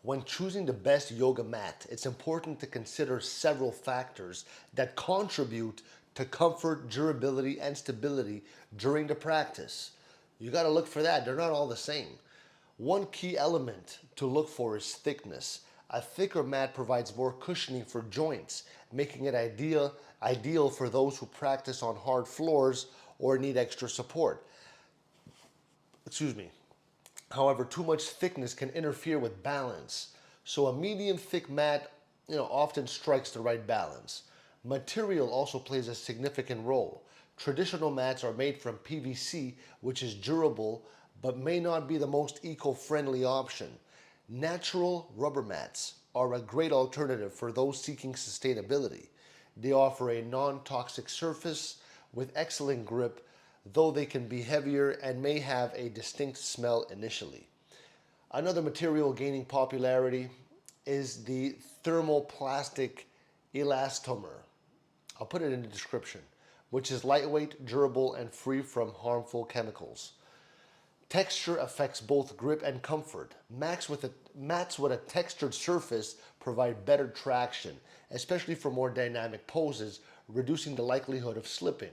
When choosing the best yoga mat, it's important to consider several factors that contribute to comfort, durability, and stability during the practice. You got to look for that. They're not all the same. One key element to look for is thickness. A thicker mat provides more cushioning for joints, making it ideal for those who practice on hard floors or need extra support. Excuse me. However, too much thickness can interfere with balance. So a medium thick mat, often strikes the right balance. Material also plays a significant role. Traditional mats are made from PVC, which is durable but may not be the most eco-friendly option. Natural rubber mats are a great alternative for those seeking sustainability. They offer a non-toxic surface with excellent grip, though they can be heavier and may have a distinct smell initially. Another material gaining popularity is the thermoplastic elastomer. I'll put it in the description, which is lightweight, durable, and free from harmful chemicals. Texture affects both grip and comfort. Mats with a textured surface provide better traction, especially for more dynamic poses, reducing the likelihood of slipping.